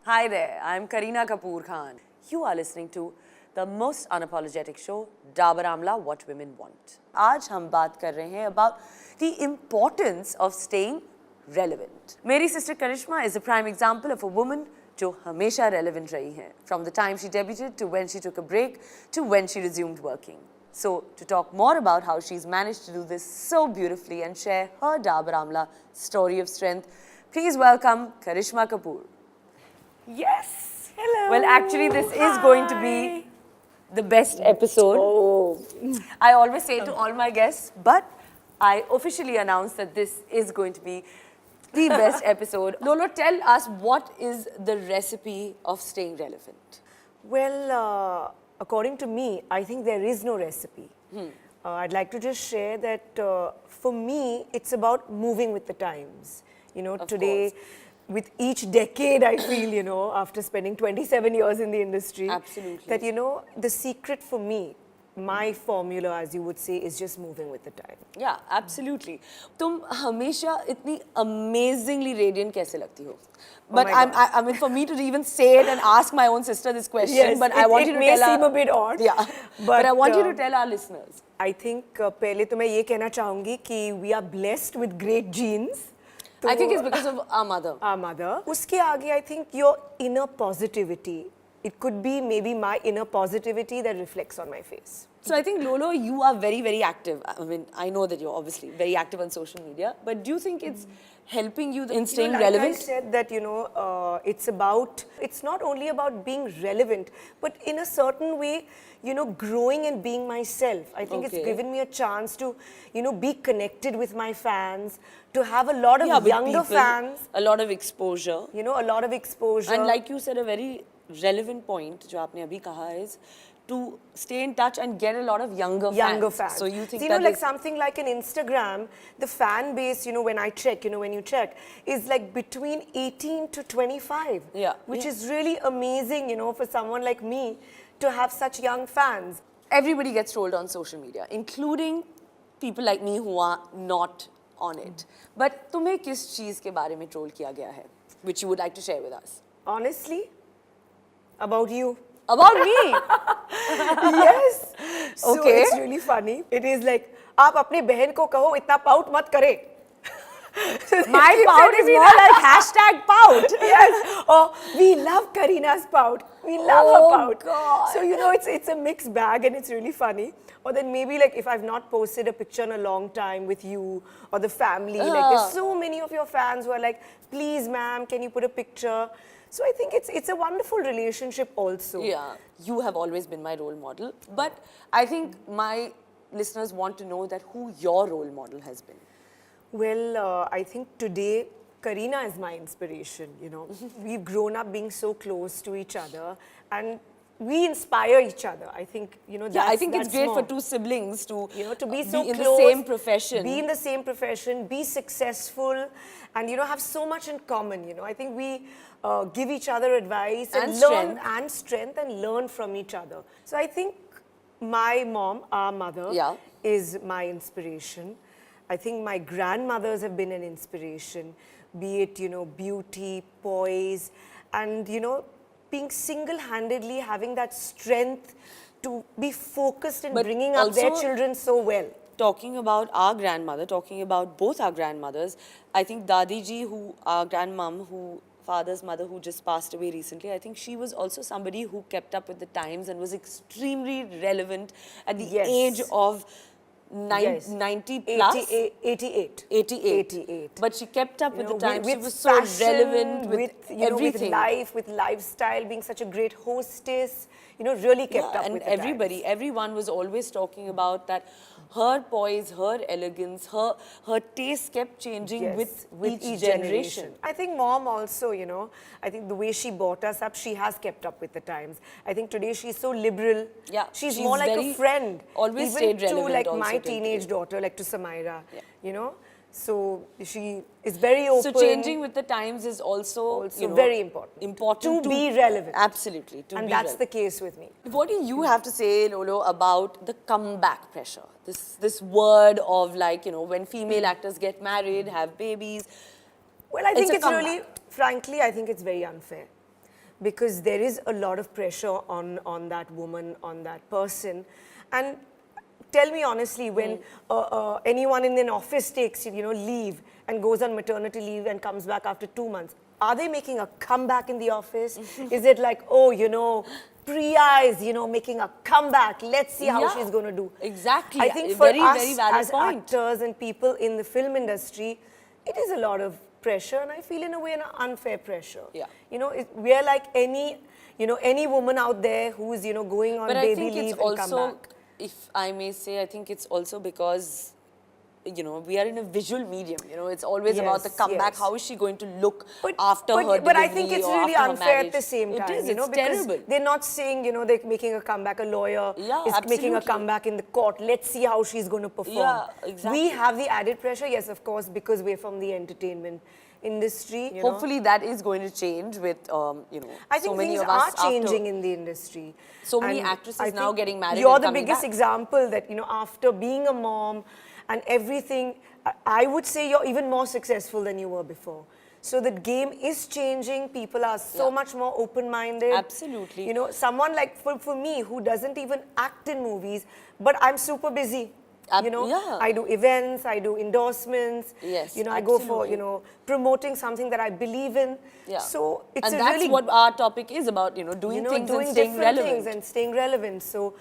Hi there, I'm Kareena Kapoor Khan. You are listening to the most unapologetic show, Dabur Amla, What Women Want. आज हम बात कर रहे हैं about the importance of staying relevant. मेरी sister Karisma is a prime example of a woman जो हमेशा relevant रही है, from the time she debuted to when she took a break to when she resumed working. So, to talk more about how she's managed to do this so beautifully and share her Dabur Amla story of strength, please welcome Karisma Kapoor. Yes, hello. Well, actually, this is going to be the best episode. Oh. I always say to all my guests, but I officially announce that this is going to be the best episode. Lolo, tell us, what is the recipe of staying relevant? Well, according to me, I think there is no recipe. I'd like to just share that for me, it's about moving with the times. You know, today, with each decade, I feel, after spending 27 years in the industry, Absolutely. that, the secret for me, my formula, as you would say, is just moving with the time. Yeah, absolutely. तुम हमेशा इतनी amazingly radiant कैसे लगती हो? But I mean, for me to even say it and ask my own sister this question, Yes, but I want you to may tell seem a bit odd. Yeah, but I want you to tell our listeners. I think पहले तो मैं ये कहना चाहूँगी कि we are blessed with great genes. I think it's because of our mother. Our mother. उसके आगे, I think your inner positivity. It could be maybe my inner positivity that reflects on my face. So I think, Lolo, you are very, very active. I mean, I know that you're obviously very active on social media, but do you think it's helping you in staying relevant? Like I said that, it's not only about being relevant, but in a certain way, growing and being myself. I think it's given me a chance to, be connected with my fans, to have a lot of younger fans. A lot of exposure. A lot of exposure. And like you said, a very relevant point, जो आपने अभी कहा, is to stay in touch and get a lot of younger fans. So you think that like something like an Instagram, the fan base, when I check, when you check, is like between 18 to 25. Yeah. Which is really amazing, for someone like me to have such young fans. Everybody gets trolled on social media, including people like me who are not on it. But तुम्हें किस चीज़ के बारे में troll किया गया है, which you would like to share with us? Honestly, about you. About me? Yes. So Okay. it's really funny. It is like, आप अपने बहन को कहो इतना pout मत करे. My pout is more like hashtag pout. Yes. Oh, we love Kareena's pout. We love her pout. God. So, it's a mixed bag and it's really funny. Or then maybe like if I've not posted a picture in a long time with you or the family, like there's so many of your fans who are like, please ma'am, can you put a picture? So I think it's a wonderful relationship also. Yeah, you have always been my role model. But I think my listeners want to know that who your role model has been. Well, I think today, Kareena is my inspiration, We've grown up being so close to each other and we inspire each other. I think, I think it's great for two siblings to, to be so in close, the same profession. Be in the same profession, be successful and, have so much in common, I think we give each other advice and learn and strength and learn from each other. So I think my mom, our mother, is my inspiration. I think my grandmothers have been an inspiration, be it, beauty, poise, and, being single-handedly having that strength to be focused in bringing up their children so well. Talking about our grandmother, talking about both our grandmothers, I think Dadi ji, our grandmom, father's mother who just passed away recently, I think she was also somebody who kept up with the times and was extremely relevant at the age of 90 plus? 88. But she kept up with the times. She was so relevant with everything. With life, with lifestyle, being such a great hostess, really kept up with the times. Everyone was always talking about that. Her poise, her elegance, her taste kept changing with each generation. I think mom also, I think the way she brought us up, she has kept up with the times. I think today she's so liberal. Yeah, she's more like a friend. Always even stayed relevant. To like my teenage daughter, like to Samaira, So she is very open. So changing with the times is also very important. Important to be relevant. Absolutely. And that's the case with me. What do you have to say, Lolo, about the comeback pressure? This word of like, when female actors get married, have babies. Well, I think it's really, frankly, I think it's very unfair. because there is a lot of pressure on that woman, on that person. And tell me honestly, when anyone in an office takes, leave and goes on maternity leave and comes back after 2 months, are they making a comeback in the office? Is it like, oh, Priya is, making a comeback. Let's see how she's going to do. Exactly. I think for us as actors and people in the film industry, it is a lot of pressure, and I feel in a way an unfair pressure. Yeah. We are like any woman out there who's, going on baby leave and come back. If I may say, I think it's also because, we are in a visual medium. It's always about the comeback. How is she going to look after her delivery? But I think it's really unfair at the same time. It is, it's because terrible. They're not saying, they're making a comeback. A lawyer is making a comeback in the court. Let's see how she's going to perform. Yeah, exactly. We have the added pressure, yes, of course, because we're from the entertainment industry. Hopefully that is going to change with, I think so many things of us are changing in the industry. So many actresses now getting married. You're and the coming biggest back. example that, after being a mom and everything, I would say you're even more successful than you were before. So the game is changing. People are so much more open-minded. Absolutely. Someone like, for me, who doesn't even act in movies, but I'm super busy. I do events, I do endorsements. Yes, I go for, promoting something that I believe in. Yeah. So it's and a that's really, what our topic is about, doing things and staying relevant. Things and staying relevant. So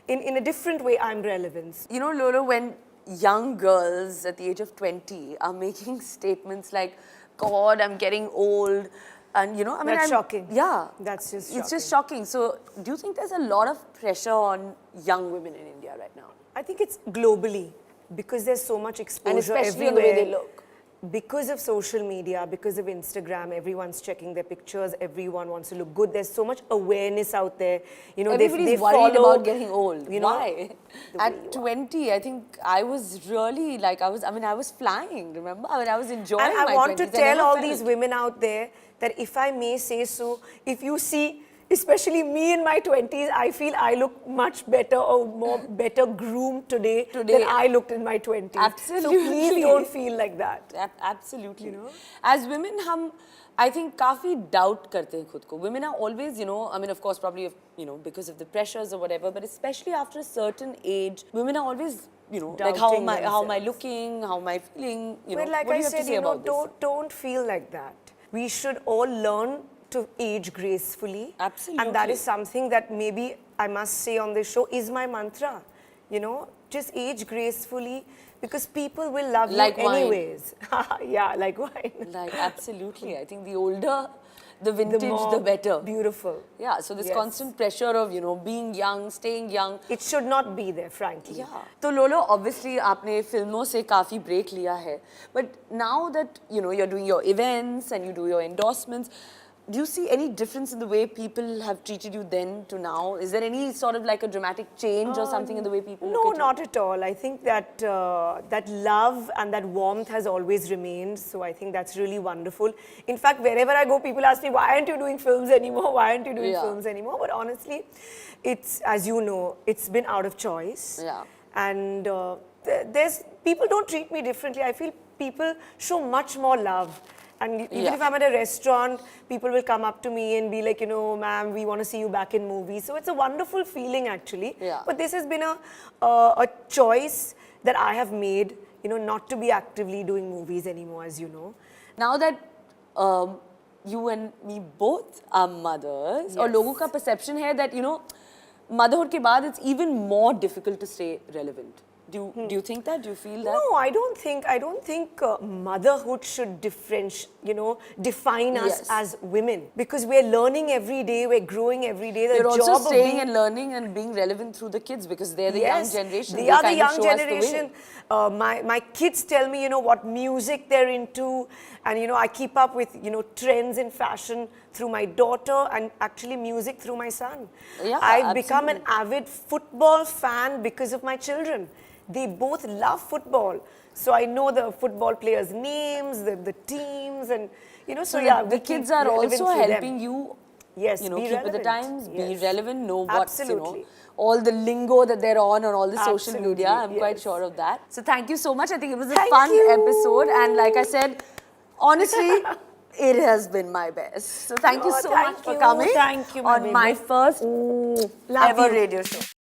in a different way, I'm relevant. Lolo, when young girls at the age of 20 are making statements like, God, I'm getting old. And, that's shocking. Yeah. That's just shocking. It's just shocking. So do you think there's a lot of pressure on young women in India right now? I think it's globally, because there's so much exposure and especially everywhere. in the way they look. Because of social media, because of Instagram, everyone's checking their pictures, everyone wants to look good. There's so much awareness out there. Everybody's worried about getting old. Why? At 20, I think I was really like, I was flying, remember? I was enjoying my 20s. And I want to tell all these women out there that, if I may say so, if you see, especially me in my 20s, I feel I look much better or better groomed today than I looked in my 20s. Absolutely. So please don't feel like that. Absolutely. As women, I think काफी doubt करते हैं खुद को. Women are always, of course, probably, because of the pressures or whatever, but especially after a certain age, women are always, like how am I looking, how am I feeling, But like I said, don't feel like that. We should all learn to age gracefully. Absolutely. And that is something that maybe I must say on this show is my mantra. Just age gracefully, because people will love you anyways. Yeah, like wine. Absolutely. I think the older the vintage, the better. Beautiful. Yeah, so this constant pressure of, being young, staying young. It should not be there, frankly. Yeah. So Lolo, obviously, आपने फिल्मों से काफी break लिया है. But now that, you're doing your events and you do your endorsements, do you see any difference in the way people have treated you then to now? Is there any sort of like a dramatic change or something in the way people look at you? No, not at all. I think that that love and that warmth has always remained. So I think that's really wonderful. In fact, wherever I go, people ask me, why aren't you doing films anymore? Why aren't you doing films anymore? But honestly, it's, as you know, it's been out of choice. Yeah. And people don't treat me differently. I feel people show much more love. And even if I'm at a restaurant, people will come up to me and be like, ma'am, we want to see you back in movies. So it's a wonderful feeling, actually. Yeah. But this has been a choice that I have made, not to be actively doing movies anymore, as you know. Now that you and me both are mothers, और लोगों का perception है that, motherhood के बाद it's even more difficult to stay relevant. Do you think that? Do you feel that? No, I don't think motherhood should define us as women, because we're learning every day, we're growing every day. You're also staying and learning and being relevant through the kids, because they're the young generation. They are the young generation. My kids tell me, what music they're into, and I keep up with trends in fashion through my daughter, and actually music through my son. Yeah, I've become an avid football fan because of my children. They both love football. So I know the football players' names, the teams, and so yeah. The kids are also helping you, yes, keep relevant. with the times, be relevant, know what's, Absolutely. all the lingo that they're on all the social media. I'm quite sure of that. So thank you so much. I think it was a fun episode. And like I said, honestly, it has been my best. So thank you so much for coming Thank you, my on my baby. first Love ever you. radio show.